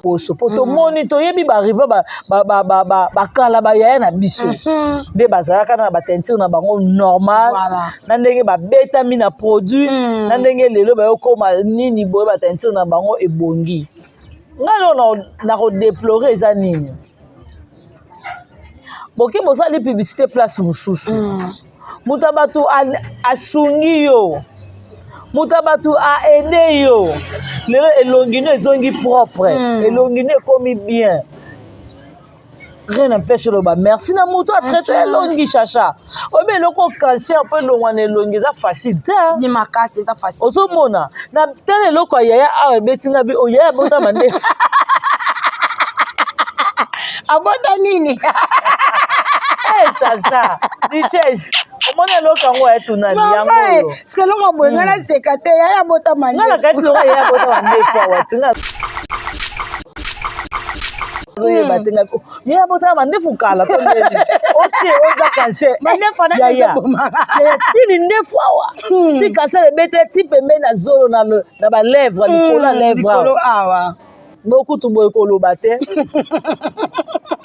poso poto moni to yebi ba arriver ba kala ba yaya na biso de bazalaka na ba teinture na bango normal na ndenge ba betami na produit na ndenge lelo ba yokoma nini boye ba teinture na bango ebongi ngalo na ko déplorer eza nini boke bosali publicité place mususu mutabatu asungi yo mutabatu a aidé yo lelo elongi no ezongi propre elongi no ekomi bien rien n'empêche le ba merci na muto a traité elongi chacha obe loko cancer pe longwana elongi za facile di makasi za facile ozomona na tele loko yaya awe betinga bi oyaya bota bande abota nini chacha diches omona lokango ya tunani yango parce que longa boyenga na sekate yaya bota mande ngala kati longa yaya bota mande kwa watinga oye batinga yaya bota mande fukala to ndeni ote oza kanche mande fana ya tili ndefu awa ti kanche le bete ti pembe na zolo na ba lèvre likolo lèvre awa beaucoup to boye koloba te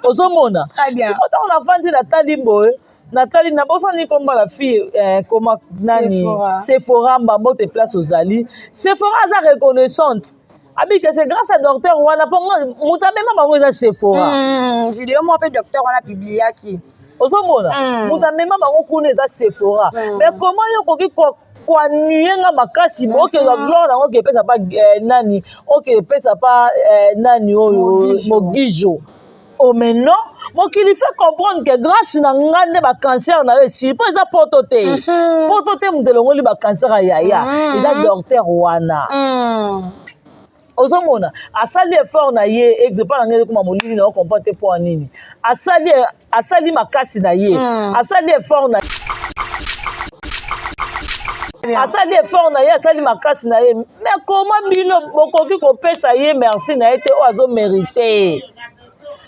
ozomona sikota on avandi na tali boye Nathalie n'a pas ni comme la fille comment nani Sephora mbambo te place aux ali Sephora za reconnaissante abi que c'est grâce à docteur wana po muta même bango za Sephora vidéo mo pe docteur wana publié qui ozomona muta même bango kuna za Sephora mais comment yo koki kwa nuyenga makasi boke la gloire nango ke pesa pas nani OK pesa pas nani oyo mogijo oh mais non moi qui lui fait comprendre que grâce na ngande ba cancer na réussi pas ça potote mudelongo li ba cancer ya eza docteur wana ozomona asali effort na ye exemple na ngeli kuma molili na comporter pour nini asali makasi na ye asali effort na ye asali makasi na ye mais comment bino bokoki kopesa ye merci na ete o azo mériter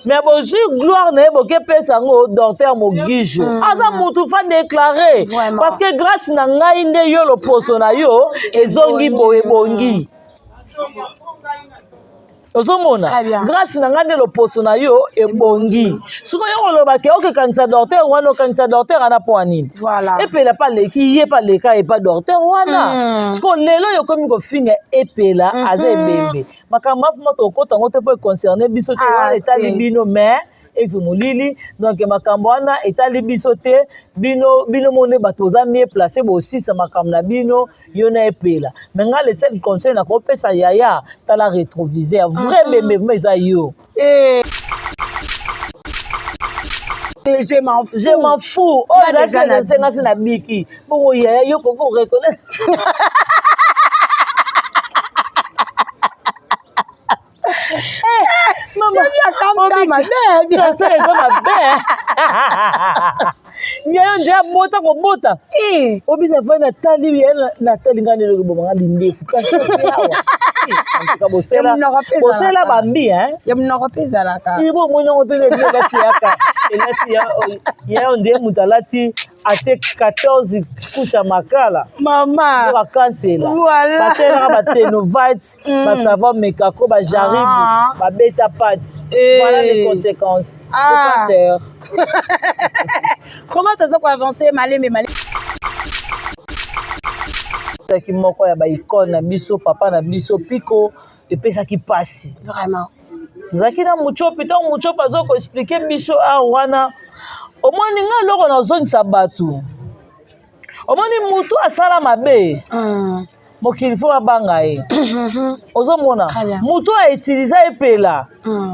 mais bonjour gloire na boke pesa ngo docteur Mogijo aza mutu fa déclarer parce que grâce na ngai nde yo lo poso na yo ezongi boye bongi ozomona grâce na ngai nde lo poso na yo ebongi siko yo loba ke OK kanisa docteur wana kanisa docteur ana po nini epela pa leki ye pa leka e pa docteur wana siko lelo yo komi ko finga epela aza ebembe makambo moto okota ngote po concerner biso te wana etali bino mais exomolili donc makambo wana etali biso te bino mone bato za mieux placé bo aussi sa makambo na bino yo na epela mais nga le seul conseil na ko pesa yaya tala rétroviseur vraiment mais ça yo je m'en fous oh là c'est na biki bon yaya yo ko reconnaître maman, bien ça les hommes bien. Il y a un dia mota ko mota. Obi na vai na tali na tali ngani le bo manga lindefu kasi yawa. Ka bosela bambi hein. Ya mnoko pesa la ka. Ibo mona ngotele bien bati yaka. Elati ya onde mutalati ate 14 kucha makala mama ba cancela voilà batela ba tenovite ba savon mekako ba jaribu ba beta pat voilà les conséquences du cancer. Comment tu as avancer malé qui moko ya ba icône na biso papa na biso piko epesa ki pasi vraiment zaki na muchopi tant muchopa zo ko expliquer biso wana omoni nga loko na zone sabatu omoni mutu asala mabe mokili fo abanga ye ozomona mutu a utiliser epela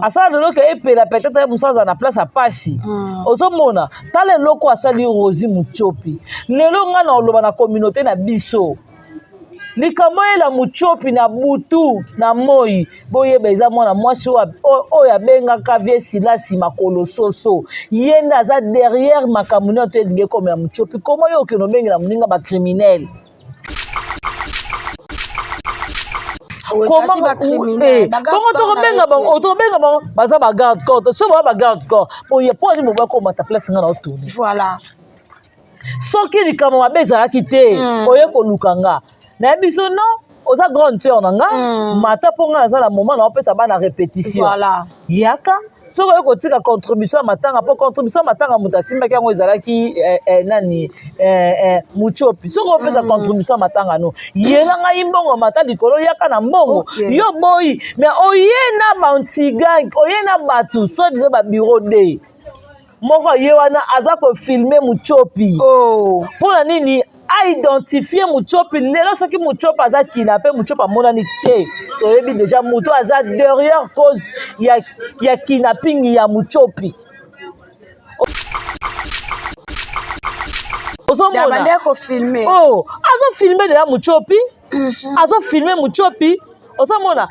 asala loko epela peut-être musaza na place a pasi ozomona tale loko asali rosi muchopi lelo nga na oloba na communauté na biso likambo la muchopi na butu na moi boyeba eza mwana mwasi oyo abengaka vie silasi makolo soso yenda aza derrière makambo nyonso elingi ekoma ya muchopi komo yo okende obengela moninga bacriminel bongo tokobenga bango baza bagarde corps so baa bagarde corps boye po ani moba komata place nga na otourne voilà soki likambo mabe ezalaki te oye koluka nga na biso non oza grande sœur na nga mata mpo nga naza na moment na opesa bana répétition yaka soki oyo kotika contribution ya matanga mpo contribution ya matanga moto asimbaki yango ezalaki nani muchopi soki opesa contribution ya matanga no yela ngai mbongo mata likolo yaka na mbongo yo boyi mais oye na bantiga oye na bato so disait babureau de moko ye wana aza kofilme muchopi mpona nini aidentifie muchopi lelo soki muchopi aza kidnappé muchopi amonani te toyebi déjà moto aza derrière cause ya kidnapping ya muchopi ozomona azofilme deja muchopi azofilme muchopi ozomona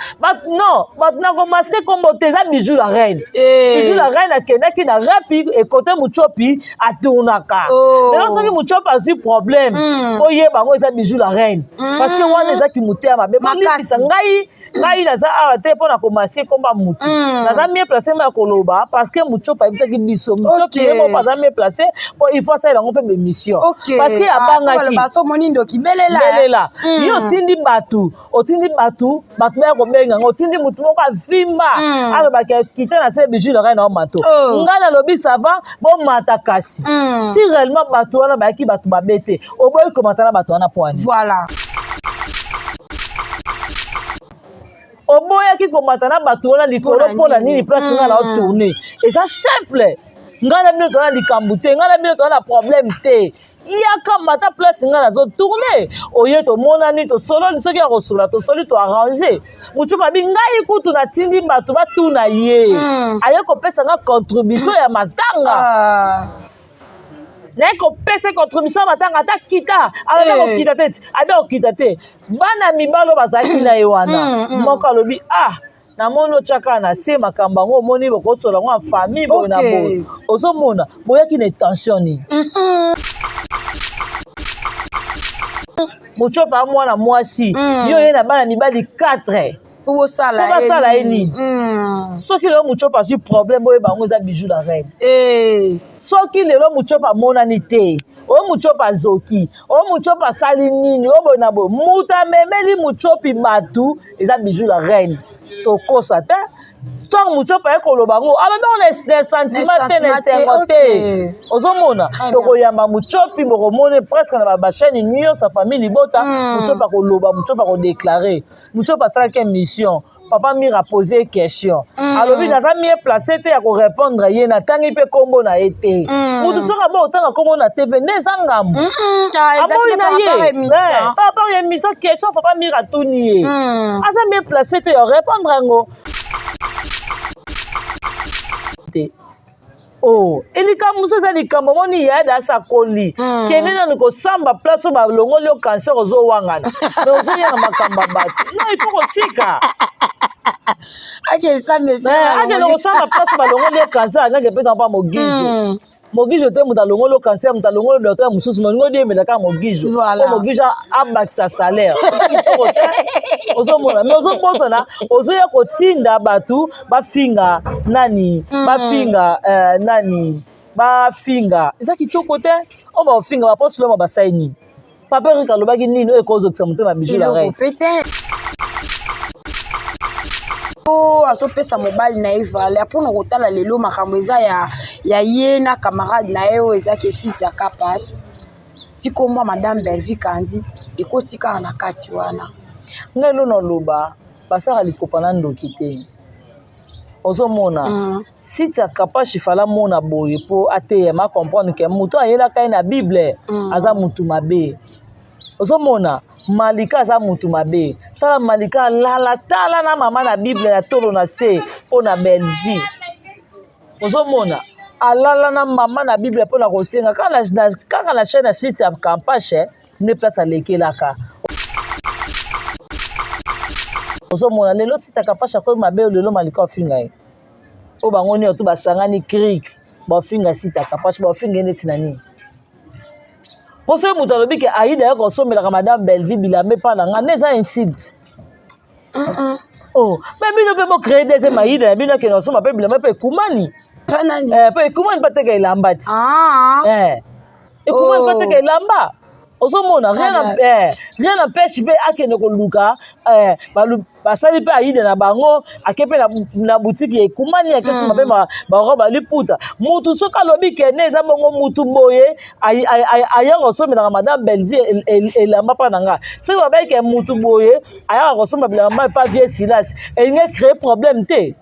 non nakomaske kombo te eza bijou la reine bijou la reine akendaki na rapi ekote muchopi atournaka lelo soki muchopi azwi problème oyeba yango eza bijou la reine parce que wana ezaki motema mabe bolingisa ngai naza awa te mpo na komaske komba mutu naza mie place ma ya koloba parce que muchopi ayebisaki biso muchopi ye moko aza mie place mpo il faut asalela yango mpe bémission parce que abangaki belela yo otindi bato bato baya kobenga ngo otindi mutu moko avimba alobaki akite na se bijou le reine na omato ngai nalobi sava bomata kasi si réellement bato wana bayaki bato babe te oboyi komata na bato wana poani voilà oboyaki komata na bato wana likolo mpona nini place ngai na otourne eza simple ngai na bino toza na likambo te ngai na bino toza na problème te yaka mata place ngai nazotourne oye tomonani tosololi soki ya kosola tosoli toarrange muchopi abi ngai kutu natindi bato batuna ye aye kopesa nga contribution ya matanga naye kopesa contribution ya matanga ata kita alobi kokita te abi okita te bana mibalo bazalaki na ye wana moko alobi namoni otyaka na se makambo yango omoni bokosola yango ya famille boye na boye ozomona boyaki na tension nini muchopi amwana mwasi yo ye na bana mibali 4 obasala ye nini soki lelo muchopi azwi problème oyeba yango eza bijou la reine soki lelo muchopi amonani te oyo muchopi azoki oyo muchopi asali nini oyo boye na boye mutu amemeli muchopi matu eza bijou la reine tokosa te ntango muchopi aye koloba ngo alobi ngo na sentiment te na esengo te ozomona tokoyamba muchopi bokomone presque na bachaîne nyonso famille libota muchopi akoloba muchopi akodeklare muchopi asalaki émission papa mire apose question alobi naza mie place te ya korépondre ye natangi mpe nkombo na ye te mutu soki aba otanga nkombo na tv nde eza ngambu aboyi na ye par ya émission question papa mire atuni ye aza mie place te ya korépondre yango elikambo mosusu eza likambo moni yada asakoli kende nanu kosamba place oyo balongoli yo cancer ozowangana me ozoyenga makambo ya bato non il faut kotika akende kosamba place balongoli yo cancer angaki epesa mpa mogizo mogizo te moto alongoli yo cancer moto alongoli docteur mosusu moningo diemela kaka mogizo po mogizo abakisa salaire ozomona me ozobosana ozoya kotinda bato bafinga nani bafinga eza kitoko te oyo baofinga baposi loma basai nini papa rika alobaki nini oyo ekozokisa motema bijou la reine azopesa mobali na ye valeur mpona kotala lelo makambo eza ya ye na camarade na ye oyo ezaki esiti ya kapage tikomwa madame Belvi Kandi ekotikaka na kati wana ngai lo naloba basaka likopa na ndoki te ozomona siti ya kapage fala mona boye mpo ateyema comprendre ke moto ayelaka ye na bible aza mutu mabe ozomona malika aza mutu mabe tala malika alala tala na mama na bible na tolo na se mpo na Belvi ozomona alala na mama na bible mpo na kosenga kaka na chaîne ya site ya kapage nde place alekelaka ozomona lelo site ya kapage akoyi mabe lelo malika ofinga ye oyo bango nio to basangani crik baofinga site ya kapage baofinga ye neti na nini mpo soki moto alobi ke aida ye kosombelaka madame Belvi Bilambe mpa na nga nde eza insulte me bino mpe bocrée deuxième aida na bino akende osomba mpe Bilambe mpe ekumani mpe ekumani mpa teka elamba ti ekumani mpa teka elamba ozomona rien n'empêche mpe akende koluka basali mpe ayide na bango ake mpe na boutique ekumani akesima mpe bango baliputa mutu soki alobi kende eza bongo mutu boye aya kosombelaka madame Bellevie elamba mpa na nga soki babaike mutu boye ayaka kosomba bilamba epa vie Silas elingi créer problème te.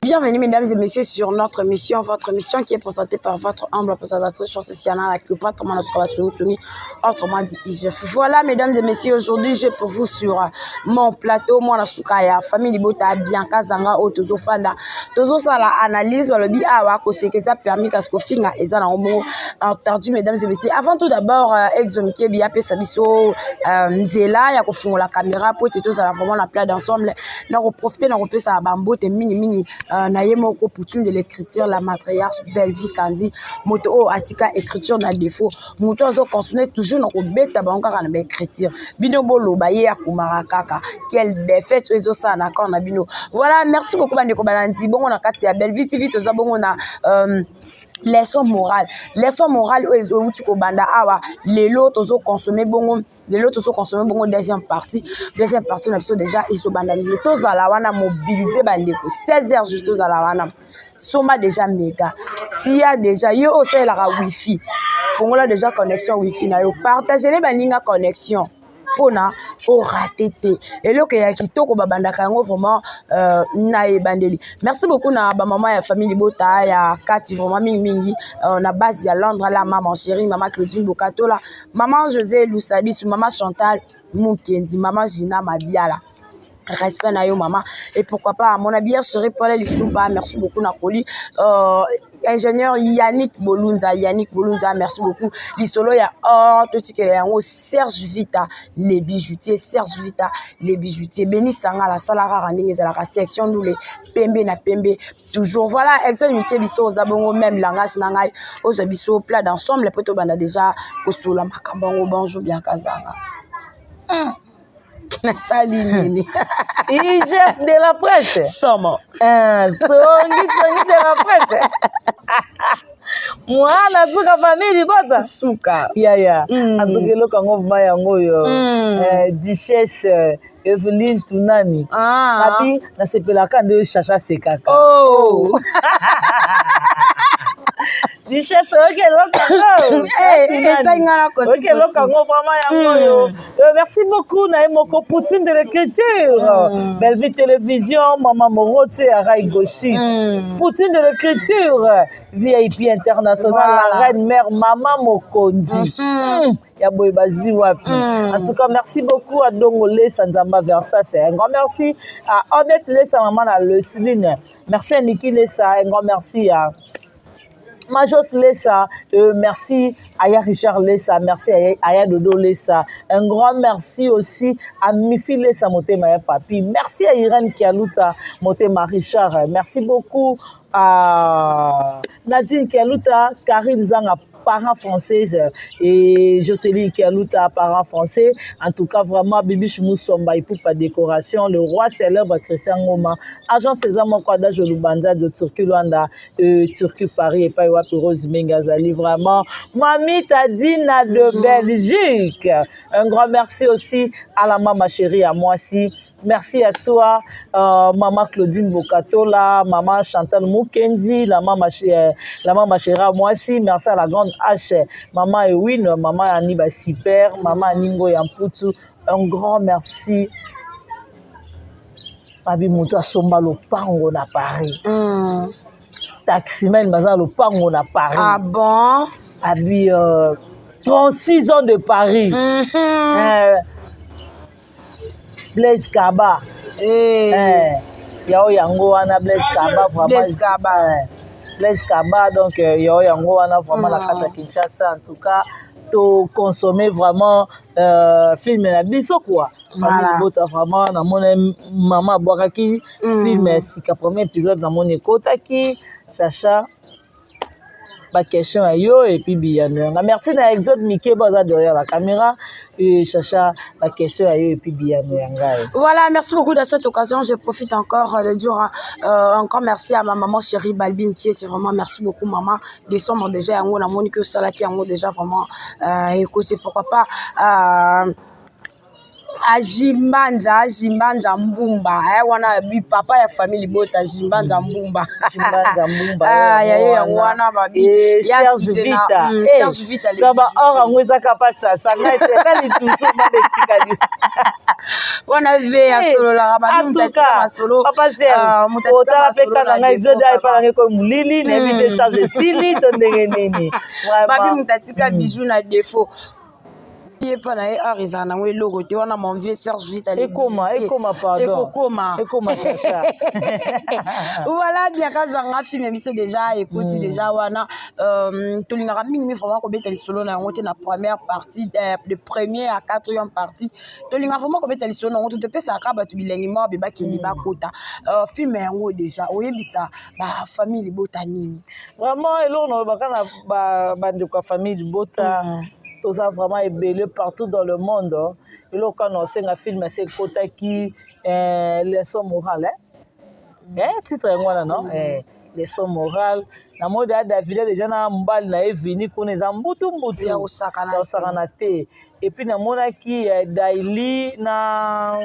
Bienvenue mesdames et messieurs sur notre mission, votre mission qui est présentée par votre humble présentatrice Chanceciana la Cléopâtre autrement dit IGF. Voilà mesdames et messieurs, aujourd'hui j'ai pour vous sur mon plateau moi la Soukaya famille Libota Bianca Zanga Otozo Fanda Tozo Sala analyse le bi awa ko c'est que ça permis qu'à ce que finga eza na bon entendu mesdames et messieurs. Avant tout d'abord exomike bi apé sabiso nzela ya ko fungola la caméra pour tout ça vraiment la plate d'ensemble na ko profiter na ko pesa bambote mini Nayemoko Poutine de l'écriture, la matriarche Bellevie Kandi, moto atika écriture na défaut, moto azo consommer toujours na beta banka na écriture. Bino bolo baye akumara kaka. Quelle défaite ezo sa na quand na bino. Voilà, merci beaucoup bande ko balandi. Bongo na kati ya Bellevie TV toza bongo na leçon morale où tu banda awa lelo tozo consommer bongo lelo tozo consommer bongo deuxième partie on a déjà iso banda lelo tozala wana mobiliser bandeko 16h juste tozala wana soma déjà méga s'il y a déjà yo aussi la wifi fongola déjà connexion wifi na yo partager les baninga connexion pona o raté te eloko ya kitoko babandaka yango vraiment na ebandeli. Merci beaucoup na ba maman ya famille Libota ya Kati vraiment mingi na base ya Londres la maman chérie maman Claudine Bokatola maman José Lusadi maman Chantal Mukendi maman Gina Mabiala. Respect na yo maman et pourquoi pas mon habilleur chérie Paul Lisouba merci beaucoup Nakoli ingénieur Yannick Bolunza merci beaucoup lisolo ya tout ce que yango Serge Vita les bijoutiers Béni Sanga la salara randing za la section nous les pembe na pembe toujours voilà exo mike biso zabongo même langage na ngai ozo biso plat d'ensemble les poto banda déjà kostola makambango bonjour bien kazanga Salut IGF de la presse. Somo. Songi de la presse. Moi la suka famille bota. Suka. Ya. Atokelo kango vaya ngoyo. Duchesse Evelyne Tunani. Abi na sepelaka nde chacha sekaka. Oh. Duchesse merci beaucoup Naemoko Poutine de l'écriture. Bellevie Télévision, Maman Morote Arai Goshi. Poutine de l'écriture, VIP international, la reine mère Maman Mokondi. Yaboy Bazi Wapi. En tout cas, merci beaucoup à Dongole Sanzamba Versa. C'est un grand merci à Odette Lessa Maman à Lecine. Merci à Niki Lessa. Un grand merci à Majos Lessa, merci à Richard Lessa, merci à Aya Dodo Lessa. Un grand merci aussi à Mifi Lessa Motema Papi. Merci à Irène Kialuta Motema Richard. Merci beaucoup à Nadine Kialuta, Karine Zanga, parent française, et Jocelyne Kialuta, parent français. En tout cas, vraiment, Bibi Mousomba, pour décoration, le roi célèbre Christian Ngoma, agent César Mokwada Jolubanza de Turquie Luanda, Turquie Paris et Païwa Rose Mengazali. Vraiment, Mamie Tadina de Belgique. Un grand merci aussi à la maman chérie, à moi aussi. Merci à toi, maman Claudine Bokatola, maman Chantal Mukendi, la maman chérie à moi aussi. Merci à la grande H, maman Ewin, maman Aniba Super, maman Ningo Yamputu, un grand merci abi moto asomba lopango na Paris taximan baza lopango na Paris ah bon abi 36 ans de Paris Blaise Kaba yao yango wana Blaise Kaba vraiment Blaise Kaba donc yao yango wana vraiment la carte Kinshasa en tout cas to consommer vraiment film na biso quoi famille bota vraiment na mona maman boakaki film sika premier épisode na mona ekotaki Chacha ba question à yo et puis bien merci na Exode Mickey baza derrière la caméra et Chacha la question à yo et puis bien voilà merci beaucoup de cette occasion je profite encore de dire encore merci à ma maman chérie Balbine Thier c'est vraiment merci beaucoup maman des sommes déjà yango na moni que ça qui yango déjà vraiment écoutez pourquoi pas Jimbanza Mbumba wana bi papa ya famille bota Jimbanza Mbumba yayo yango wana babi ya Serge Vita kaba ora ngweza kapa Chacha ngate kali tuso mande tikali wana ve ya solo la babi mutatika masolo papa Serge mutatika peka na ngai zoda ipala ngeko mulili na bi charge sili to ndenge nini babi mutatika bijou na défaut pas na logo te wana mon vieux Serge Vita ekoma pardon ekoma Chacha voilà bien kazanga film biso déjà écoute déjà wana tolingaka mingi vraiment ko beta lisolo na yango te na première partie de première à quatrième partie tolingaka vraiment ko beta lisolo na yango te pesa ka batu bilengi mo beba kendi bakota film yango déjà oyebisa ba famille libota nini vraiment elo no bakana ba ndeko famille libota tout ça vraiment ébélé partout dans le monde. Et là, quand on sait un film, c'est Kotaki, leçon morale. Titre moi non? Leçon morale. Na mode David déjà na mbal na evini ko neza mbutu ya osakana te. Et puis na mona ki Daily na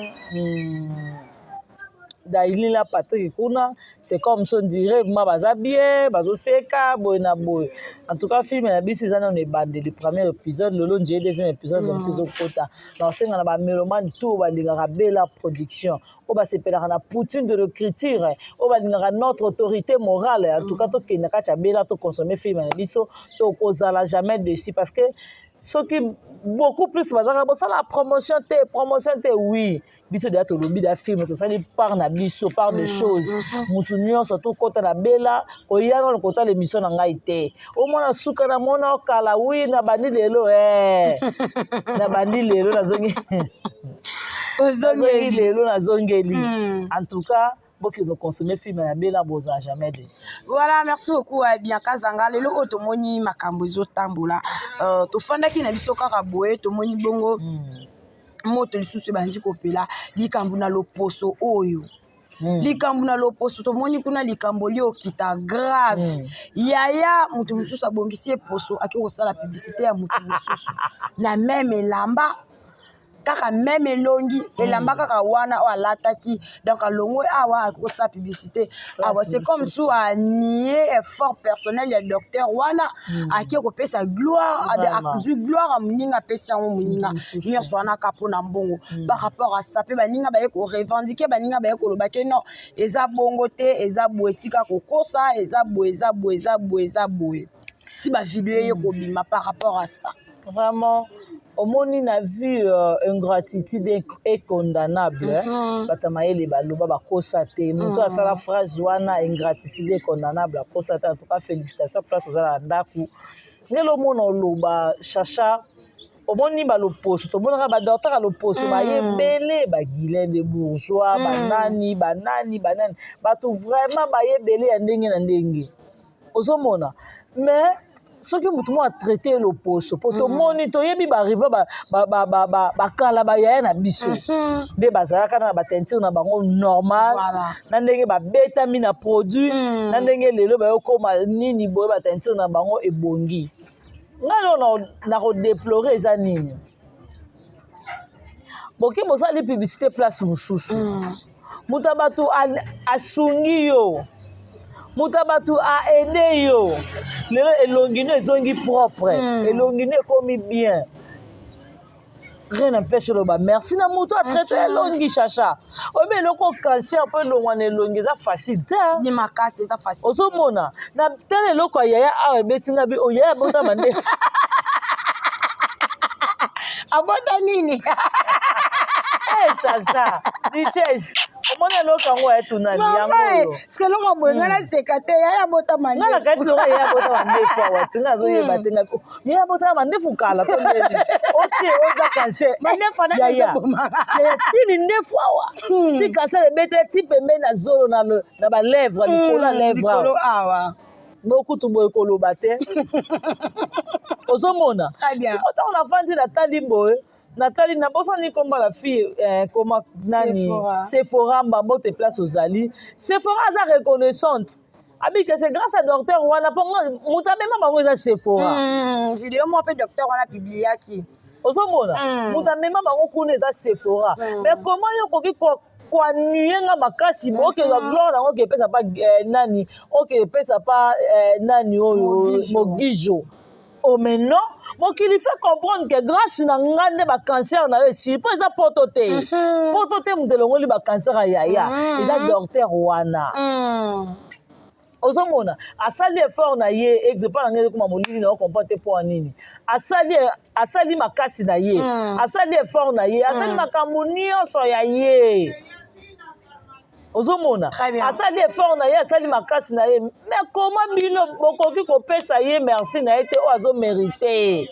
Daily la Patrick kuna c'est comme ça on dirait ma baza bien bazo seka boy na boy en tout cas film na biso za on est bandé le premier épisode le long deuxième épisode comme ça kota na senga na ba mélomane tout ba lingaka bela production o ba sepela na poutine de l'écriture o ba lingaka notre autorité morale en tout cas to kena ka cha bela to consommer film na biso to kozala jamais dessus parce que ce qui beaucoup plus ça la promotion te oui biso de to lobby da film to ça li par na biso par des choses mutu nyonso to kota na bela ko yana na kota l'émission na ngai te au mona suka na mona kala oui na bandi lelo na bandi lelo na zongi ozongeli lelo na zongeli en tout cas beaucoup de consommer film na bela boza jamais dessus. Voilà, merci beaucoup bien kazanga lelo otomoni makambo zotambola to fandaki na biso kaka boye tomoni bongo moto lisusu bandi kopela likambo na loposo oyo likambo na loposo tomoni kuna likambo lio kita grave yaya moto lisusu abongisi poso aki kosala publicité ya moto lisusu na même elamba kaka même elongi elamba kaka wana o alataki donc alongo awa akosa publicité awa c'est comme sous a nier effort personnel ya docteur wana aki kopesa gloire à gloire a muninga pesa ngo muninga nyonso wana kapo na mbongo par rapport à ça pe baninga ba ko revendiquer baninga ba ko lobake non eza bongo te eza boetika kokosa eza boe ti ba vidéo ye ko bima par rapport à ça vraiment au monde na vu ingratitude est condamnable batamaele baloba bakosa te moto asala phrase wana ingratitude est condamnable akosa te en tout cas félicitations place aux ala ndaku ngelo mona loba Chacha au moni ba loposo to mona ba docteur loposo ba yebele ba Guylaine de bourgeois banani bato vraiment ba yebele ya ndenge na ndenge ozomona mais ce que mutu mo a traité le poso poto moni to yebi ba arriver ba kala ba ya na biso de bazaka na ba teinture na bango normal na ndenge ba beta mi na produit na ndenge lelo ba yokoma nini boye ba teinture na bango ebongi ngalo na ko déplorer za nini boki bosali publicité place mususu mutabatu asungi yo mutabatu a aidé yo lelo elongi no ezongi propre elongi no ekomi bien rien n'empêche le ba merci na moto a traité elongi chacha obe loko cancer pe longwana elongi eza facile te di makasi eza facile ozomona na tele loko yaya awa ebetinga bi oyaya bota mande abota nini chacha richesse omona eloko yango etunani yango sike longo boye nga naseka te yaya bota mandefu nga na kati longo yaya bota mandefu awa tinga azoyeba te nga yaya bota mandefu kala to ndeni ote oza cancer mandefu anakasebomaka yaya tili ndefu awa ti cancer ebete ti pembe na zolo na balèvre likolo ya lèvre awa bokutu boye koloba te ozomona siko ntango nafandi natali boye Nathalie nabosani komba la fille comment nani Sephora mbambo te place ozali Sephora za reconnaissante abi que c'est grâce à docteur wana pongo muta même bango za Sephora vidéo mo pe docteur wana publié ki ozomona muta même bango kuna za Sephora mais comment yo koki kwa nuyenga makasi oke la gloire nango ke pesa pa nani oke pesa pa nani oyo mogijo oh mais non moi qui lui fait comprendre que grâce na ngande ba cancer na esi po eza potote mutelongoli ba cancer ya eza docteur wana ozomona asali effort na ye exemple na ngeli kuma molili na comprendre po nini asali makasi na ye asali effort na ye asali makambo nyonso ya ye ozomona asali effort na ye asali makasi na ye mais comment bino bokoki kopesa ye merci na ye te oyo azomérite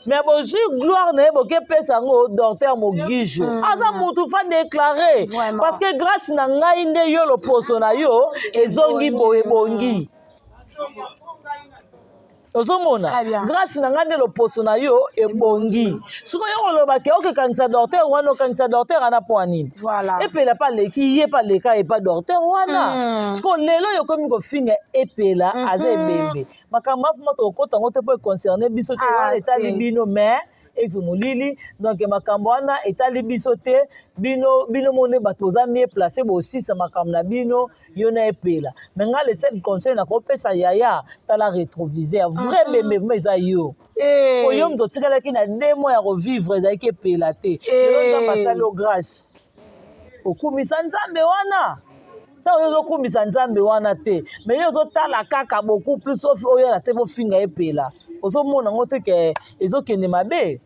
mais bozwi gloire na ye bokepesa yango docteur mogijo aza mutu fa déclaré parce que grâce na ngai nde yo loposo na yo ezongi boye bongi ozomona grâce na ngai nde loposo na yo ebongi soki yo olobaki okekanisa docteur wana okanisa docteur ana mpo nini epela mpa leki ye mpa leka epa docteur wana siko lelo yokomi kofinga epela aza ebembe makambo afuma tokokota yango te mpo econcerne biso te wana etali bino mais exomolili donc makambo wana etali biso te bino mone bato oza mie placé bosisa makambo na bino yo na epela mais nga le seul conseil na kopesa yaya tala rétroviseur vrai bembe eza yo oyo moto otikalaki na 2 mois ya kovivre ezalaki epela te lelo nzambe asali o grâce okumisa nzambe wana ntango ozokumisa nzambe wana te mais yo ozotala kaka beaucoup plus oyo na te bofinga epela ozomona ngo te ke ezokende mabe.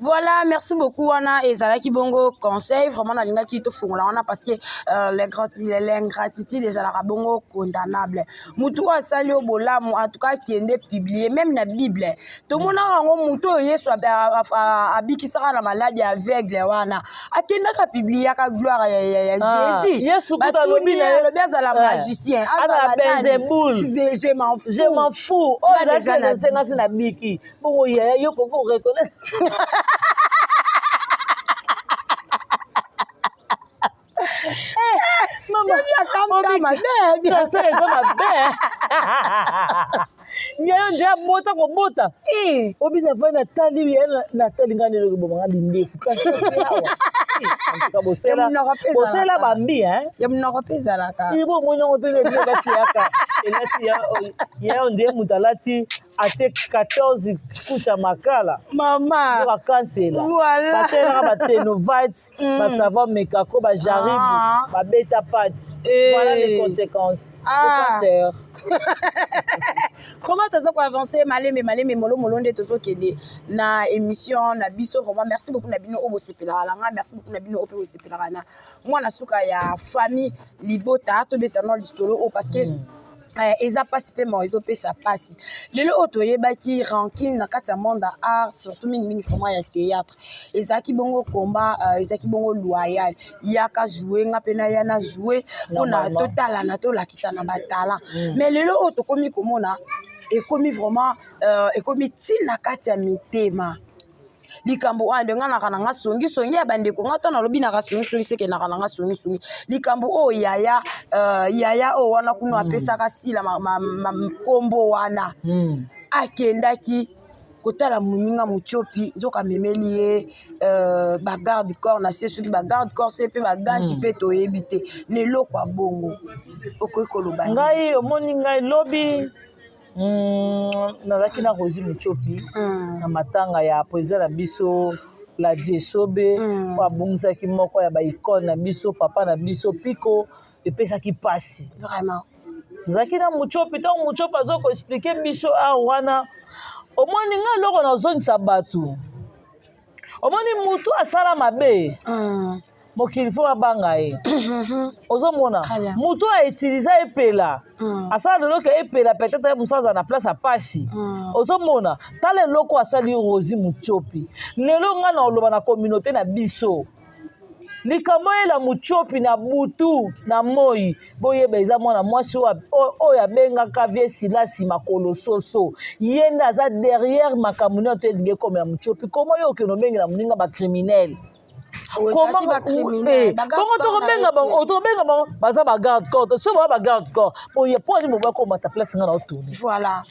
Voilà, merci beaucoup Wana et Zalaki Bongo conseil vraiment na linga ki to fungola wana parce que l'ingratitude des Zalaka Bongo condamnable. Mutu asali obolamu en tout cas qui est publié même na Bible. To mona ngo mutu yesu abikisaka na maladie aveugle wana. Akenda ka publier ka gloire ya Jésus. Yesu kuta lobi na le bien la magicien. Ala Belzéboul. Je m'en fous. Je m'en fous. Oh déjà na senga na biki. Bongo ya yo ko reconnaître. Maman, nyayo ndia bota ko bota obi na vai na tali na tali ngani le bomanga lindefu kasi yawa ka bosela bambi ya mnoko pesa la ka ibo mwenye ngotele ndio bati yaka elati ya ndiye mutalati ate 14 kucha makala mama ba cancela voilà batela ba tenovite ba savon mekako ba jaribu ba beta pat voilà les conséquences du cancer. Comment tu as avancé malé molo nde tozo kende na émission na biso vraiment merci beaucoup na bino obo sepela langa merci beaucoup na bino opo sepela na moi na suka ya famille libota to betano lisolo parce que eza pasi pe mo ezo pesa pasi lelo otoyebaki ranking na kati ya monde art surtout mingi vraiment ya théâtre ezaki bongo combat ezaki bongo loyal yaka jouer nga pena yana jouer pona totala na to lakisa na batala mais lelo otokomi komona ekomi vraiment ekomi til na kati ya mitema likambo ande nga na songi ya bandeko nga to na lobi na songi seke na songi likambo o yaya o wana kuno apesa ka sila kombo wana akendaki kotala muninga muchopi nzoka memeli ye ba garde corps na sesuki ba garde corps c'est pe ba ganki pe to yebite ne lokwa bongo okoikoloba ngai omoni ngai lobi nazalaki na Rosie Muchopi na matanga ya président na biso la diesobe abungisaki moko ya baikone na biso papa na biso piko epesaki pasi Vraiment. nazalaki na muchopi ntango muchopi aza koexplike biso awa wana omoni nga eloko nazongisa bato omoni mutu asala mabe mokili fo babanga ye ozomona mutu autilize epela asala leloko epela peut-être mosu aza na place apasi ozomona tala eloko asali Rosie Muchopi lelo nga na oloba na communauté na biso likambo yela Muchopi na butu na moi boyeba eza mwana mwasi oyo abengaka vie silasi makolo soso ye nde aza derrière makambo nyonso to elingi ekoma ya Muchopi komo yo okende obengi na moninga bacriminel bongo tokobenga bango baza bagarde corps so baa bagarde corps boye po ali moba komata place nga na otourne Voilà.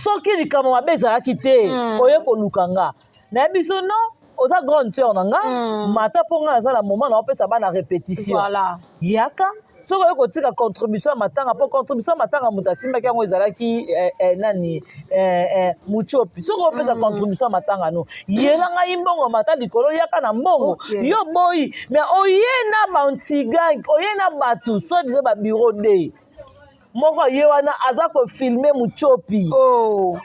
soki likambo mabe ezalaki te oye koluka nga nayebi biso non oza grande sœur na nga mata mpo nga naza na moment na opesa bana répétition yaka soki oye kotika contribution ya matanga mpo contribution ya matanga moto asimbaki yango ezalaki nani Muchopi soki opesa contribution ya matanga no yela ngai mbongo mata likolo yaka na mbongo yo boyi mais oye na bantigang oye na bato so disait babureau de moko ye wana aza kofilme Muchopi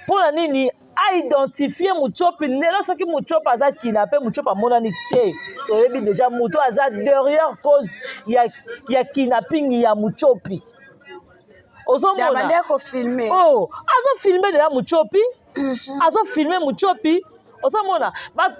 mpona nini aidentifie Muchopi lelo soki Muchopi aza kidnappé Muchopi amonani te toyebi déjà moto aza derrière cause ya kidnapping ya Muchopi ozomona azofilme deja Muchopi azofilme Muchopi ozomona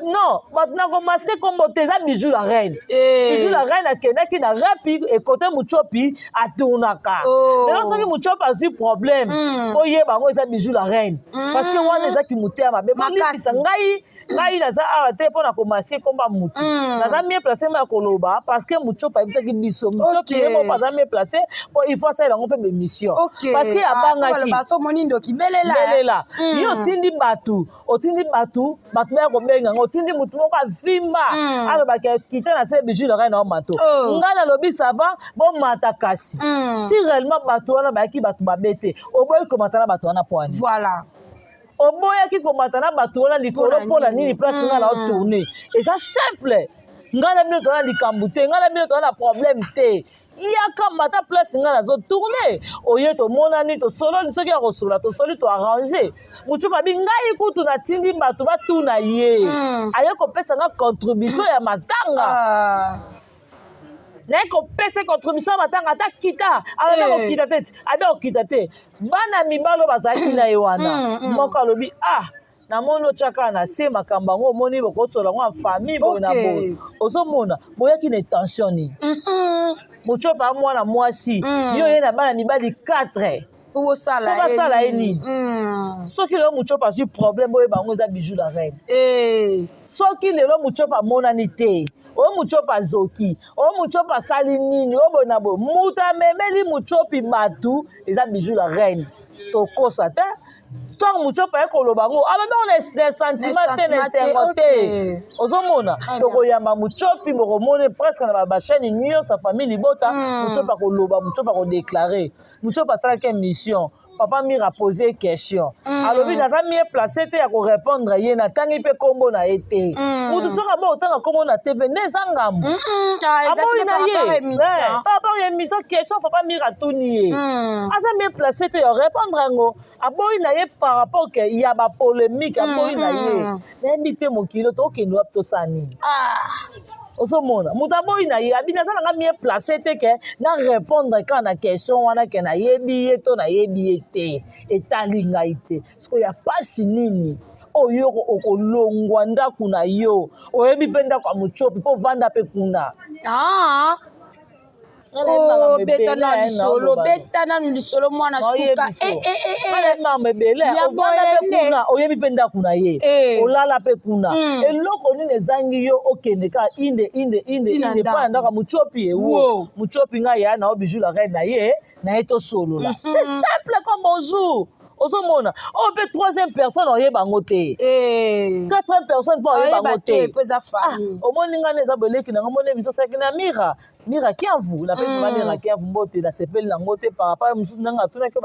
non bato na komaske kombo te eza bijou la reine bijou la reine akendaki na rapi ekote Muchopi atournaka lelo soki Muchopi azwi problème oyeba yango eza bijou la reine parce que wana ezaki motema mabe bolikisa ngai naza awa te mpo na komaske komba mutu naza mie place ma ya koloba parce que Muchopi ayebisaki biso Muchopi ye moko aza mie place mpo il faut asalela yango mpe bémission parce que abangaki belela ye otindi bato baya kobenga ngo otindi mutu moko avimba alobaki akita na se bijou la reine na mato ngai nalobi sava bomata kasi si réellement bato wana bayaki bato babe te oboyi komata na bato wana poani oboyaki komata na bato wana likolo mpona nini place ngai na otourne eza simple ngai na bino toza na likambo te ngai na bino toza na problème te yaka mata place ngai nazotourne oye tomonani tosololi soki ya kosolola tosoli toarrange Muchopi abi ngai kutu natindi bato batuna ye aye kopesa nga contribution ya matanga naye kopesa contribution ya matanga ata kita alona kokita te abi okita te bana mibalo bazalaki na ye wana moko alobi namoni otyaka na se makambo yango omoni bokosola ngo ya famille boye na boye ozomona boyaki na intention nini Muchopi amwana mwasi yo ye na bana mibali 4 po basala ye nini soki lelo Muchopi azwi problème oyeba yango eza bijou la reine soki lelo Muchopi amonani te oyo Muchopi azoki oyo Muchopi asali nini oyo boye na boye mutu amemeli Muchopi bato eza bijou la reine tokosa te ntango Muchopi aye koloba ngo alobi ngo na sentiment te na esengo te ozomona tokoyamba Muchopi bokomone presque na bachaîne nyonso ya famille libota Muchopi akoloba Muchopi akodeklare Muchopi asalaki émission papa mire a posé question alobi naza mie placé te ya korépondre ye natangi mpe kombo na ye te mutu soki aba otanga kombo na tv nde eza ngambo aboyi na ye par rapport ya émission question papa mire atuni ye aza mie placé te ya répondre yango aboyi na ye par rapport ke ya bapolémique aboyi na ye nayebi te mokili tokende wapi tosala nini ozomona moto aboyi na ye abi naza nanga mie place te ke na répondre kaka na question wana ke nayebi ye to nayebi ye te etali ngai te siko ya pasi nini oyo okolongwa ndako na yo oyebi mpe ndako ya Muchopi mpo vanda mpe kuna betana lisolo mwana suka oyebi mpe ndako na ye olala mpe kuna eloko nini ezangi yo okende ka inde mpo na ndako ya Muchopi ewo Muchopi ngai ya na o bijou la reine na ye tosolola c'est simple comme bonjour ozomona oyo mpe troisième personne oyeba yango te quatrième personne mpo oyeba yango te omoni nga na eza boleki nango moni biso osaki na mira kiavu napesi nga mira kiavu mbote nasepeli nango te par rapport mosusu ndenge atunaki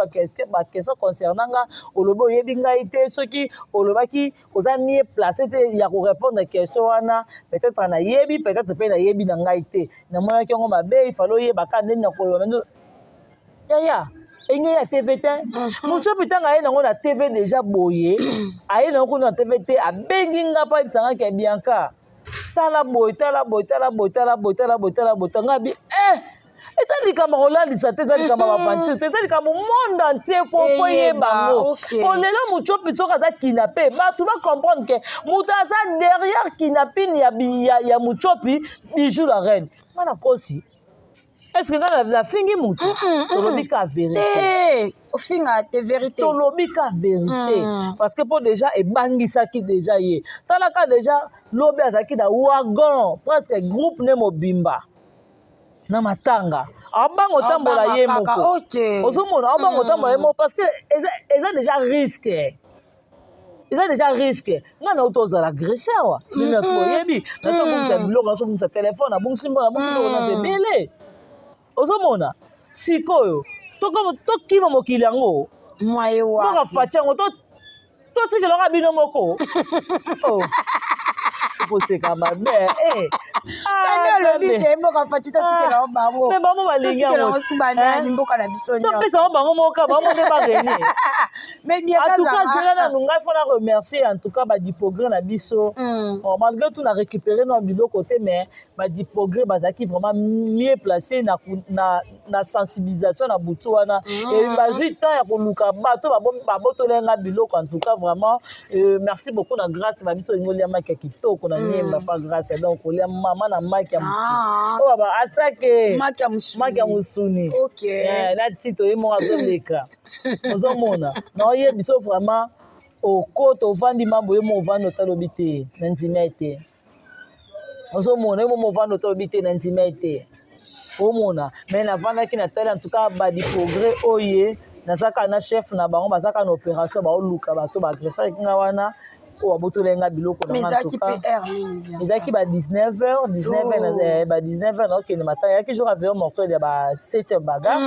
bakestion concernant nga olobi oyebi ngai te soki olobaki oza mie place te ya korépondre question wana peut-être nayebi peut-être mpe nayebi na ngai te namonaki yango mabe ifale oyebaka ndeni na koloba yaya enge ya TV te moto pitanga aye nango na TV déjà boye aye nango kuna na TV te abengi nga pa bisanga ke Bianca tala boye tala bi eza likambo kolandisa te eza likambo bavanture te eza likambo monde entier po yebango po lelo moto soki aza kidnappé bato bacomprendre ke moto aza derrière kidnapping ya mochopi bijou la reine nga na kosi est-ce que nga nafingi moto tolobi ka vérité ofinga te vérité tolobi ka vérité parce que po déjà ebangisaki déjà ye talaka déjà lobi azalaki na wagon presque groupe ne mobimba na matanga abango tambola ye moko ozomona abango tambola ye moko parce que eza déjà risque nga na uto ozala agresseur wa nini toyebi nazobungisa biloko nazobungisa telefone nabungisi biloko na ebele ozomona sikoyo tokima mokili yango boka faci yango totikelanga bino moko koseka mabe me bango balingi topesa bango moka bango nde bageni entoutcas zela nanu ngai fona remercier entoutcas badipogré na biso malgré tout na récupéré na biloko te mais badipogré bazalaki vraiment mieux placé na sensibilisation na butu wana bazwi temps ya koluka bato babotolenga biloko entoutcas vraiment merci beaucoup na grâce babiso olingi olia maki ya kitoko na nyemba pa grâce donc olia mama na maki ya musuni oyo baba asake maki ya musuni na tito ye moko azoleka ozomona na oye biso vraiment okota ovandi mambo ye mo ovandi otalobi te na ndima ete ozomona ye momo ovandi otalobi te na ndima ete omona me navandaki na tali en tout cas badipogré oye nazaka na chef na bango bazaka na opération baoluka bato baagresaki nga wana oyo babotolenga biloko ezalaki ba 19h na okende matanga eyaki jour avion mortuel ya ba 7e baga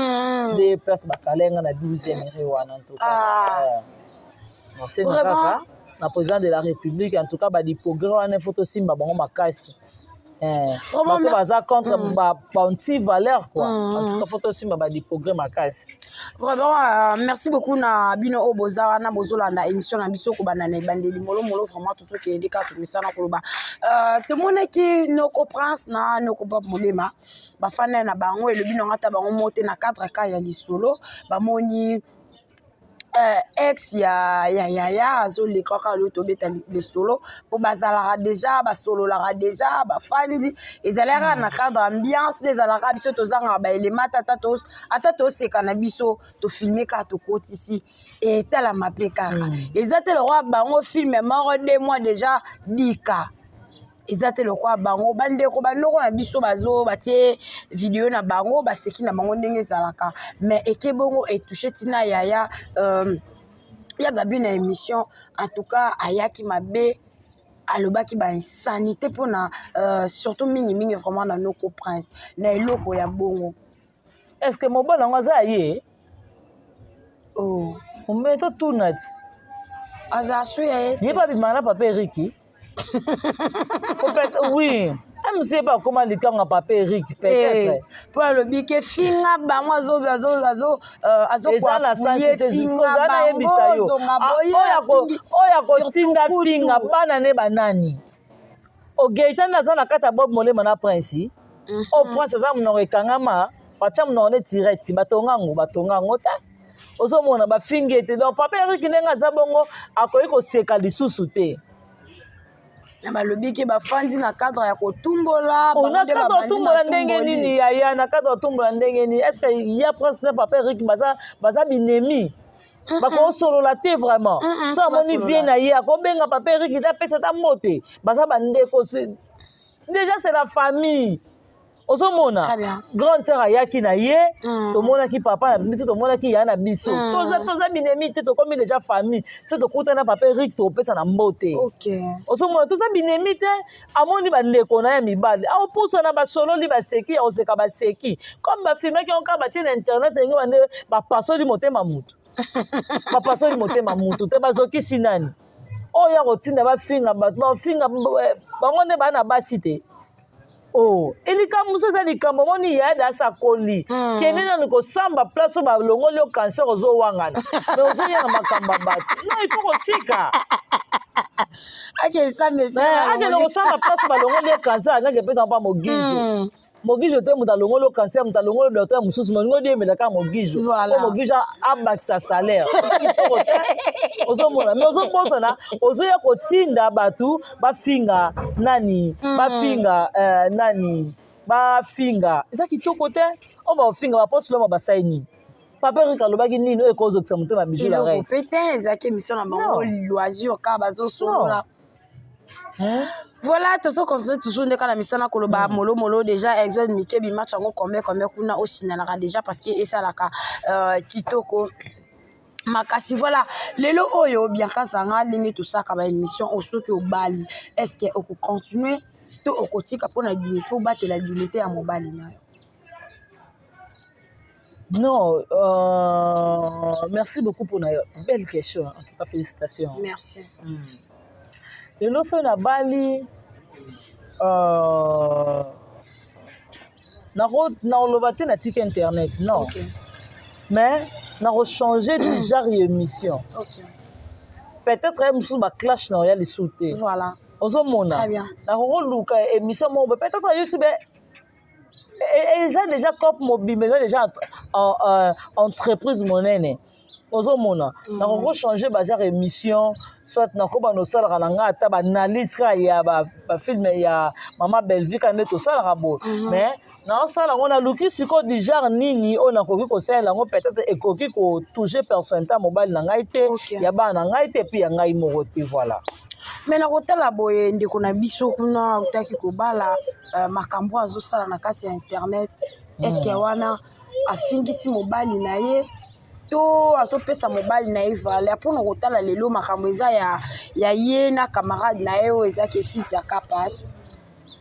de place bakalenga na 12e ere wana en tout cas merci na kaka na président de la république en tout cas badipogré wana ifo tosimba bango makasi bato baza contre banti valeur quoi en tout cas faut tosimba badipogré makasi vraiment merci beaucoup na bino oyo boza wana bozolanda émission na biso kobanda na ebandeli molomolo vraiment tozokende kaka tomisana koloba tomonaki noko prince na noko pap molema bafana na bango elobi nanga ata bango mote na 4 ya lisolo bamoni ex ya azoleka kaka lo tobeta lisolo po bazalaka déjà basololaka déjà bafandi ezalaka na cadre ambiance nde ezalaka biso tozangaka baelema ata toseka na biso tofilme kaka tokotisi etalama mpe kaka eza te lokwa bango filme moko 2 mois déjà dika eza te lokwa bango bandeko bandoko na biso batie video na bango baseki na bango ndenge ezalaka mais ekebongo etouche tina yaya gabi na émission en tout cas ayaki mabe alobaki ba insanité pona surtout mingi vraiment na noko prince na eloko ya bongo est-ce que mobala ngo aza ye ometo tunat aza suya ye ba bimana papa Eriki oui MC pas comment likanga papa Eric peut-être pour le bique finga bango azo kwa finga bango oya kotinga finga bana ne banani ogeita na zana kata Bob Molema na prince o prince za mnore kangama pacha mnore direct batongango ta ozomona ba fingete donc papa Eric nenga za bongo akoyi ko seka lisusu te na balobi ke bafandi na cadre ya kotumbola na cadre otumbola ndenge nini yaya na cadre otumbola ndenge nini est-ce que ya prince na papa Eric baza binemi bakosolola te vraiment so amoni vie na ye akobenga papa Eric ta pesa ta mote baza bandeko déjà c'est la famille ozomona grand terre ayaki na ye tomonaki papa na biso tomonaki ya na biso toza binemi te tokomi déjà famille se tokutana papa Eric topesa na mbote ozomona toza binemi te amoni bandeko na ya mibali aopusana basololi baseki ya oseka baseki comme bafilmaki onka batie na internet enge bande bapasoli motema mutu bapasoli motema mutu te bazokisi nani oyo ya kotinda bafinga bato bafinga bango nde bana basi te elikambo mosusu eza likambo moni yada asakoli kende nani kosamba place oyo balongoli yo cancer ozowangana me ozoyanga makambo ya bato non il faut kotika akende kosamba place balongoli yo cancer angaki epesa mpa mogizo mogizo te moto alongoli yo cancer moto alongoli yo docteur mosusu molingo oyemela kaka mogizo po mogizo abakisa salaire ozomona me ozobosana ozoya kotinda bato bafinga nani bafinga eza kitoko te oyo bafinga baposolo oyo basali nini papa Eric alobaki nini oyo ekozokisa motema bijou la reine pe te ezalaki émission na bango loisir kaka bazosolola. Voilà, tout ça continue toujours de la mission na koloba molo déjà exode mikebi match ngo combien kuna osinanaka déjà parce que ça la kitoko makasi voilà lelo oyo bien kazanga ndenge tout ça kaba émission osoki obali est-ce que on peut continuer to okotika pona dignité ou battre la dignité à mobali na non merci beaucoup pour une belle question en tout cas félicitations merci lelo fe na bali nakoloba te na tika internet non mais nakochanger déjà émission peut-être ye mosusu baclash na oya lisu te ozomona nakokoluka émission moko peut-être na youtube eza déjà cope mobile eza déjà entreprise monene ozomona nakoko changer bajar émission soit nakoba nosalaka na nga ata baanalyse kaka ya bafilme ya mama Belvique nde tosalaka boye mais naosala yango naluki sikoyo du genre nini oyo nakoki kosalela yango peut-être ekoki kotouche personnalité ya mobali na ngai te ya bana na ngai te epuis ya ngai moko te voilà mais nakotala boye ndeko na biso kuna utaki kobala makambo azosala na kati ya internet est-ce que wana afingisi mobali na ye to azopesa mobali na ye vale apona kotala lelo makambo eza ya ye na camarade na ye oyo ezaki esite ya kapage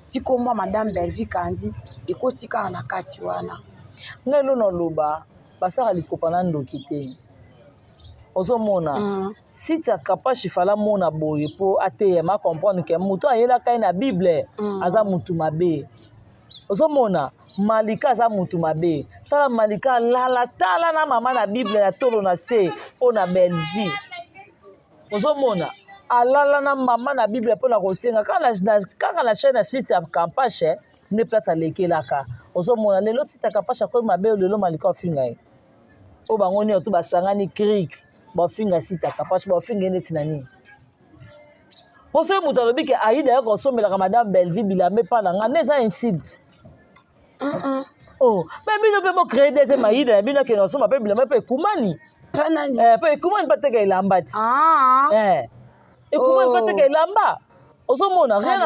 tikomwa madame Belvique andi ekotika na kati wana ngai lo naloba basaka likopa na ndoki te ozomona site ya kapage fala mona boye po ateyema comprendre ke moto ayelaka ye na bible aza mutu mabe ozomona malika aza mutu mabe tala malika alala tala na mama na bible ya tolo na se mpo na Belvique ozomona alala na mama na bible mpo na kosenga kaka na chaîne ya site ya kapage nde place alekelaka ozomona lelo site ya kapage akoyi mabe lelo malika ofinga ye oyo bango nini oto basangani crik bafinga site ya kapage bafinga ye neti na nini po soki moto alobi ke aida ye kosomelaka madame Belvique bilamba epa na nga nde eza insulte me bino mpe bocrée deuxième aida na bino akende kosomba mpe bilamba mpe ekumani mpe ekumani mpe ateka elamba ti ekumani mpe ateka elamba ozomona rien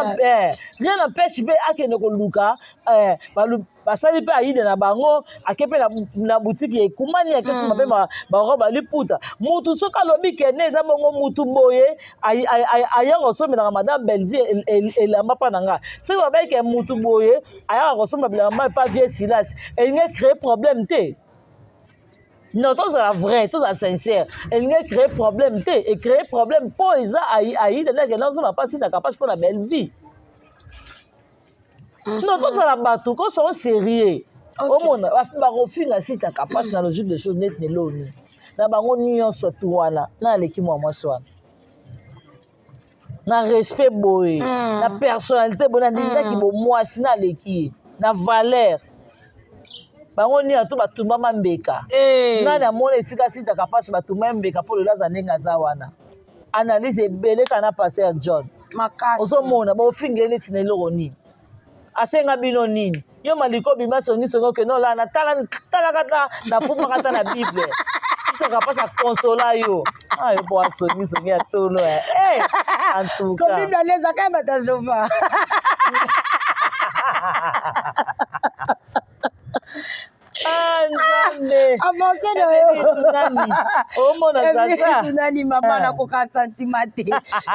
n'empêche mpe akende koluka basali mpe aide na bango ake mpe na boutique ya ekumani akesoma mpe barobe aliputa mutu soki alobi kende eza bongo mutu boye ayaka kosomelaka madame Belvique elamba mpa na nga soki babayike mutu boye ayaka kosomela bilamba mpa vie Silas elingi créer problème te non tozala vrai tozala sincère elingi créer problème te ecréer problème mpo eza aide ndenge nazoma mpasi na kapage mpo na Belvique non tozala bato kosoo sérieux omona bakofinga site ya kapage na logique de chose neti neloni na bango nyonso tu wana na aleki mwa mwasi wana na respect boye na personnalité boye na ndingaki bomwasi na aleki ye na valeur bango nini to batumbama mbeka nani amona esika site ya kapage batumbama mbeka mpo lelo aza ndenge aza wana analyse ebele kana na Pasteur John ozomona bofinga neti na eloko nini asenga bino nini yo maliko bima songisongi okende olana talaka ta nafumaka ta na bible sitaka mpasa konsola yo yo po asongisongi ya tolo antuka bible anezaka ya bata jova Ah, nzambe. Avancez de nani. Oh, mon azata. Tunani maman na koka sentiment te.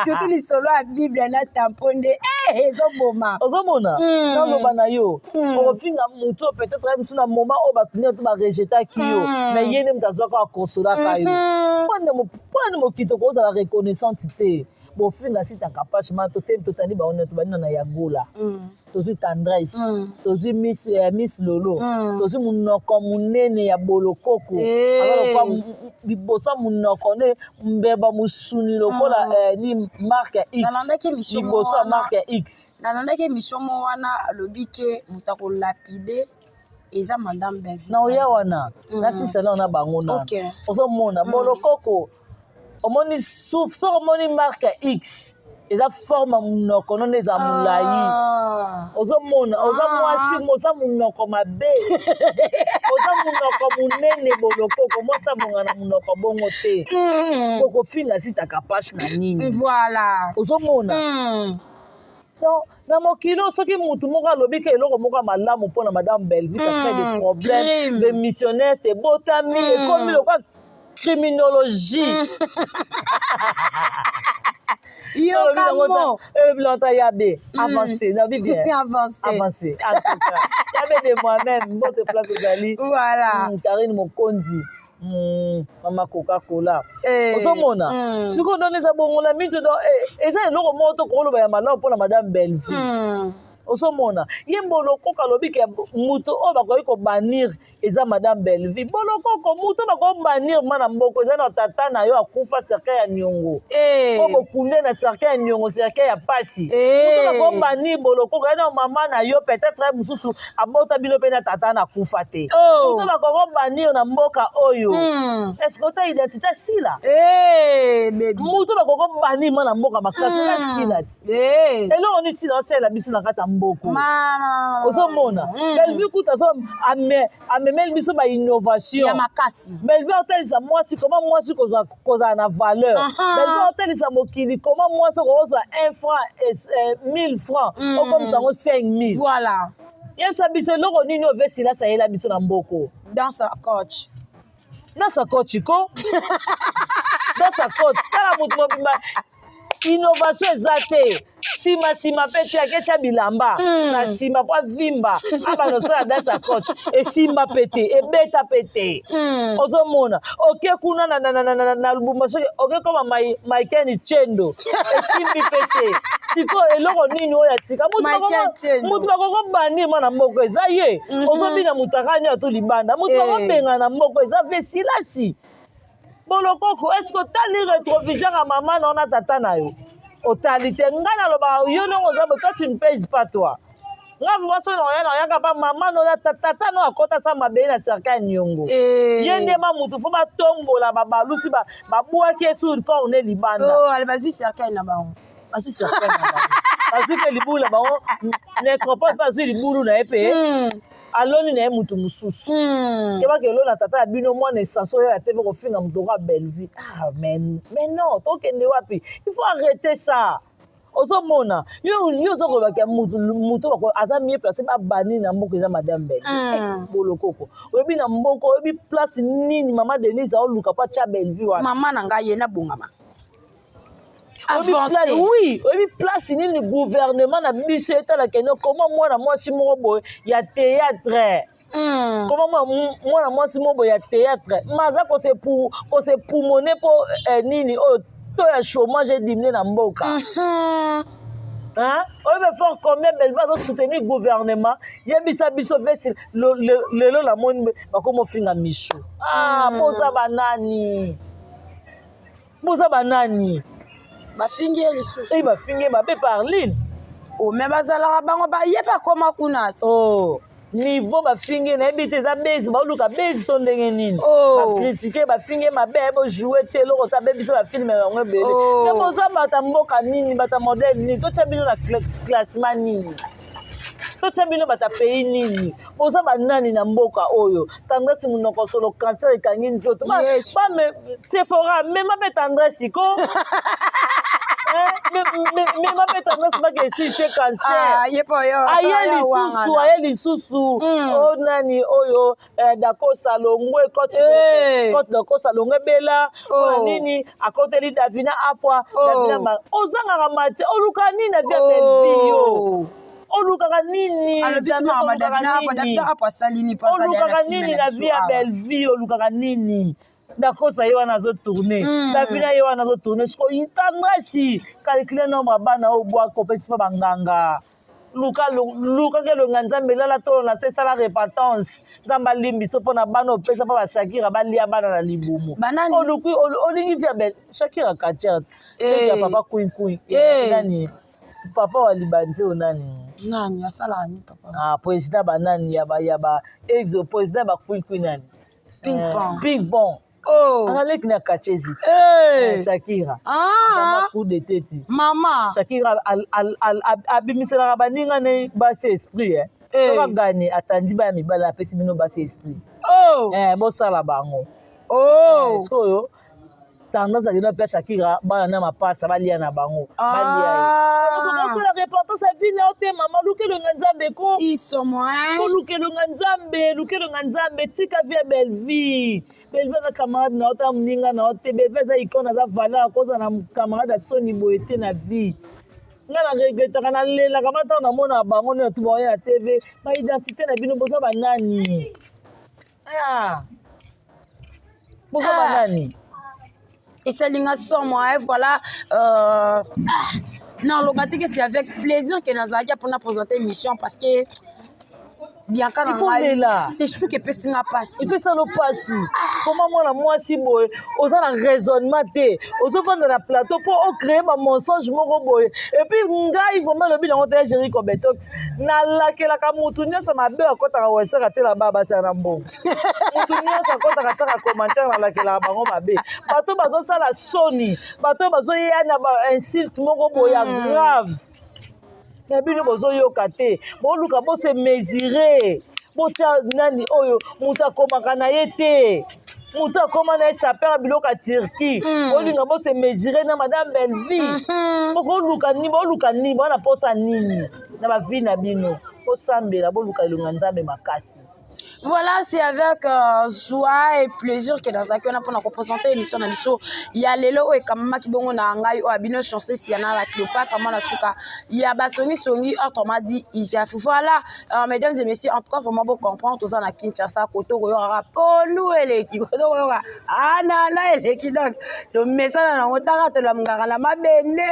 Surtout les solo à Bible na tamponde. Eh, ezoboma. Ozomona. Non lo bana yo. Au fin muto peut-être même sur un moment où batunyo to ba rejeter ki yo. Mais yene mtazo ka consola ka yo. Pone mo kito ko za reconnaissance te. Bon fin na sita capable to tem to tani ba on to bana na yagola. Tozu tendresse. Tozu miss Lolo. Tozu munoko munene ya bolokoko. Alors kwa bibosa munoko ne mbeba musuni lokola ni marque X. Bibosa marque X. Nalanda ke mission mo wana lobike mutako lapide eza madame Belville. Na oya wana. Na sisa na bango na. Ozo mona bolokoko. Omoni souffle so omoni marque X. Eza forme munoko non eza mulayi. Ozo mona, oza mwasi moza munoko mabe. Oza munoko munene bolokoko moza mongana munoko bongo te. Koko fina sita kapache na nini. Voilà. Ozo mona. Non, na mokilo soki mutu moko alobi ke eloko moko malamu mpona madame Belville ça crée des problèmes. Les missionnaires te botami et comme le quoi criminologie. Yo kamo. Blanta yabe. Avancez, na vie bien. Avancez. En tout cas, yabe de moi-même, votre place aux alliés. Voilà. Karine Mokondi. Mama Coca-Cola. Ozomona. Siko donne za bongola minto do eza eloko moto ko lo ba ya malamu pour la madame Belville. Osomona ye boloko kalobi ke mutu o bakoyi ko banir eza madame Belville boloko ko mutu bako banir mana mboko eza na tata na yo akufa cercle ya nyongo ko bokunde na cercle ya nyongo cercle ya pasi mutu bako banir boloko ko na mama na yo peut-être mususu abota bino pe na tata na kufa te mutu bako banir na mboka oyo est-ce que ta identité sila baby mutu bako banir mana mboka makasi na sila ti eloko ni sila sela biso na kata mboko ozomona Belville kuta so amemeli biso ba innovation ya makasi Belville otelisa mwasi comment mwasi koza na valeur Belville otelisa mokili comment mwasi koza 1 franc et 1000 francs comme ça 5000 voilà yesa biso eloko nini ovesila sayela biso na mboko dans sa coach ko dans sa coach kala mutu mobimba innovation ezate sima pete akecha bilamba na sima kwa vimba abano so da sa coach e sima pete e beta pete ozomona oke kuna na lubumba so oke koma Michael Chendo e simbi pete siko eloko nini oya tika mutu bakoko bani mana mboko eza ye ozobina mutakani ato libanda mutu bako benga na mboko eza vesilasi bolokoko est-ce que tali rétroviseur à maman na ona tata na yo otalité ngana loba yo non oza toi tu ne pèses pas toi nga vwa so na ya ka ba maman no tata no akota sa mabe na cercle nyongo yende ma mutu fo ba tombola ba lusi ba buaki sur corps ne libanda ale bazu cercle na ba asi cercle na ba asi ke libula ba necropole pas libulu na epe aloni na mutu mususu keba ke lona tata bino mwana esanso ya tebe ko finga mutu ka Belville mais non tokende wapi il faut arrêter ça ozomona yo zo ko ba ke mutu ko aza mieux placé ba bani na mboko eza madame Belville bolokoko oyebi na mboko oyebi place nini mama Denise o luka pa cha Belville wana mama na ngai yena bongama avancé oui oyebi place nini gouvernement na biso etala keno comment mwana mwasi moko boye ya théâtre comment mwana mwasi moko boye ya théâtre maza ko se pulmoner po nini o to ya chômage diminuer na mboka oyebi fort combien Belville va soutenir gouvernement yebisa biso vesi lelo la moni bakomo finga misho boza banani bafingi lisusu bafingi mabe Parline mais bazalaka bango bayeba koma kuna niveau bafingi na yebi te eza bezi baoluka bezi to ndenge nini bakritike bafingi mabe bojoue te eloko ta bebiso bafilme yango ebele me boza bata mboka nini bata modele nini totya bino na classement nini totya bino bata pays nini boza banani na mboka oyo tendresse munoko solo cancer ekangi nzoto Sephora mema mpe tendresse ko Mais ma pète tendance pas que si c'est cancer. Aye lisusu. Oh nani oyo d'accord salongwe côte d'accord salongwe bela. Oh nini à côté de Davina apwa Davina ma. Ozanga ramate oluka nini na via belle vie yo. Olukaka nini na vie ya belle vie olukaka nini ndakosa ye wana azotourne davina ye wana azotourne siko intandresi calcule nombre ya bana oyo bwaka opesi mpa banganga lukaka elonga nzambe elala tolo na se esala repentance nzambe alimbi biso mpo na bana opesa mpa bashakira balia bana na libumu oluki olingi via belle shakira kacerte ya papa kuikui nani papa wa libanze o nani asala ni papa président banani ya ba ex président ba kuikui nani ping pong analeki na kachezi Shakira mama coup de tête mama Shakira abimiselaka baninga ne basi esprit soka gane atandi ba mibala apesi bino basi esprit bosala bango sikoyo tendance akenda mpe Shakira bana na mapasa balia na bango balia la repentance à vie na ote mama lukelonga nzambe ko lukelonga nzambe tika via belle vie na camarade na ota mninga na ote belle za ikona za valeur koza na camarade a soni boete na vie nga na regretaka na lela kama ta na mona bango ne tu boya na TV ma identité na bino boza banani boza banani et c'est l'inga moi voilà non, le c'est avec plaisir que Nazakia pour nous présenter l'émission parce que bien quand il faut là t'es sûr que personne n'a passé il fait ça nos passi comment moi si boy osa na raisonnement te osa vendre la plateau pour créer ma mensonge moko boy et puis ngai vraiment le bilan on gérer comme betox na la que la kamutunya ça ma belle quand ta wesa ka tela baba ça na mbongo mutunya ça quand ta ka commentaire na la que la bango mabe bato bazo ça la soni bato bazo ya na insulte moko boy grave na bino bozoyoka te boluka bose mesurer botia nani oyo mutu akomaka na ye te mutu akoma na ye sapere biloko ya Turquie olinga bose mesurer na madame Belleville boluka nini bana posa nini na bavi na bino bosambela boluka elonga nzambe makasi. Voilà, c'est avec joie et plaisir que dans un on a pour présenter l'émission de Misso. Il y a Lelo et Kamama qui bon na ngai o abino chancer si yana la Cléopâtre mona suka. Il y a Basoni Songi autrement dit Ijaf. Voilà, mesdames et messieurs, en tout cas vraiment beau comprendre tout ça na Kinshasa koto ko yora ponu eleki koto ko yora ana eleki donc message na ngotaka to la mngara na mabene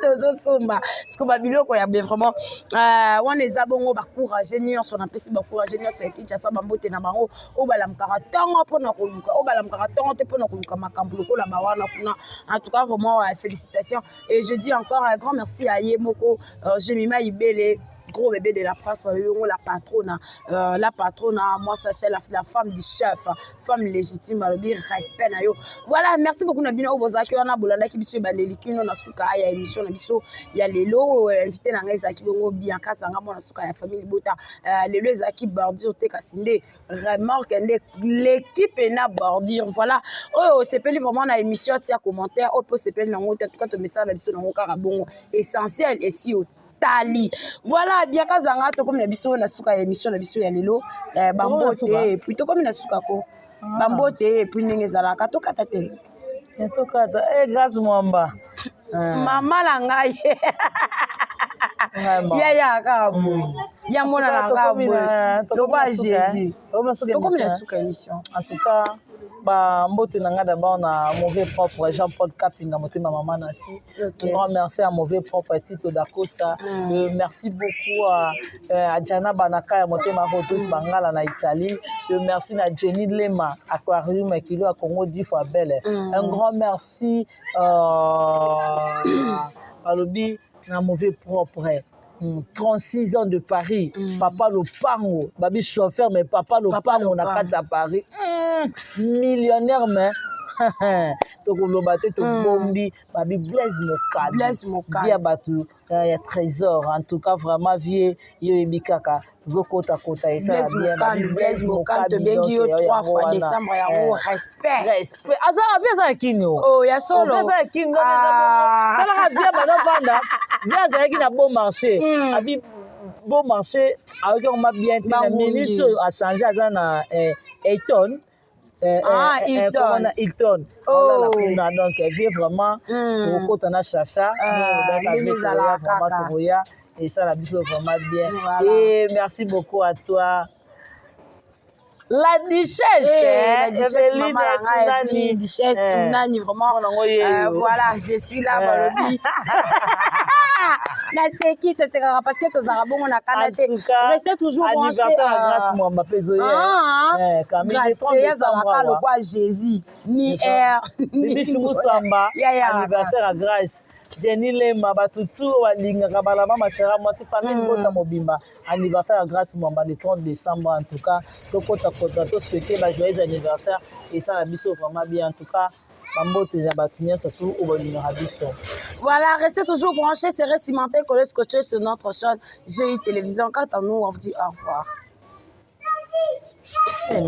tozo sumba. Ce que babilo ko ya vraiment on les abongo ba courage nion son apesi ba courage nion so Kinshasa bambote na bango obalamkaka tango pona koluka obalamkaka tango te pona koluka makambo lokola bawana kuna. En tout cas vraiment félicitations et je dis encore un grand merci à Yemoko Jemima Ibele gros bébé de la presse la patronne moi Sachel la femme du chef femme légitime le respect na yo. Voilà, merci beaucoup na bino obozaki wana bolanda ki biso bandeli kino na suka ya émission na biso ya lelo invité na ngai zaki bongo bien kasanga mona suka ya famille bota lelo zaki bordure te kasinde remarque l'équipe na bordure. Voilà oh c'est peli vraiment na émission tia commentaire au peut c'est peli na ngota en tout cas to message na biso na ngokara bongo essentiel et si Tali. Voilà, bien kazanga to comme na biso na suka ya émission na biso ya lelo bambote plutôt comme na suka ko bambote puis ndenge zalaka to kata te to kata grâce mwamba mama la ngai ya kabo ya mona la kabo to kwa Jésus to comme na suka émission en tout cas mbote nanga d'abord na mauvais propre Jean-Paul Kapinga motema maman nasi un grand merci à mauvais propre Tito D'Acosta merci beaucoup à Diana Banaka motema roto bangala na Italie merci à Jenny Lema Aquarium Kilo à Congo 10 fois belle un grand merci à Lobi na mauvais propre 36 ans de Paris, papa Lopango, babi chauffeur mais papa Lopango na kati à Paris, millionnaire mais tokoloba te tobombi babi Blaise Mokali via bato ya trésor en tout cas vraiment vie yo yebi kaka tozokota esala bien Blaise Mokali tobengi yo 3 fois décembre yango respect vie aza ya kini ya solo aza ya kini talaka vie banovanda vie azalaki na bon marché abi bon marché ayoki koma bien te na minute oyo achange aza na Hilton Hilton kuna donc vie vraiment tokota na chacha tokoya esala biso vraiment bien et merci beaucoup à toi la duchesse Nani vraiment voilà je suis là balobi naseki tosekaka parce que tozala bongo na kanda te restez toujours branché grâce mwamba pezoye ezalaka lokwa Jésus ni air ni musamba anniversaire à grâce Jenny Lema bato tout balingaka balama machera mwasi famille bota mobimba anniversaire à grâce mwamba le 30 décembre en tout cas tokota to souhaiter ba joyeux anniversaire et ça la biso vraiment bien en tout cas. Voilà, restez toujours branchés, c'est cimenté, collé, scotché sur notre chaîne GI Télévision. Quant à nous, on vous dit au revoir. C'est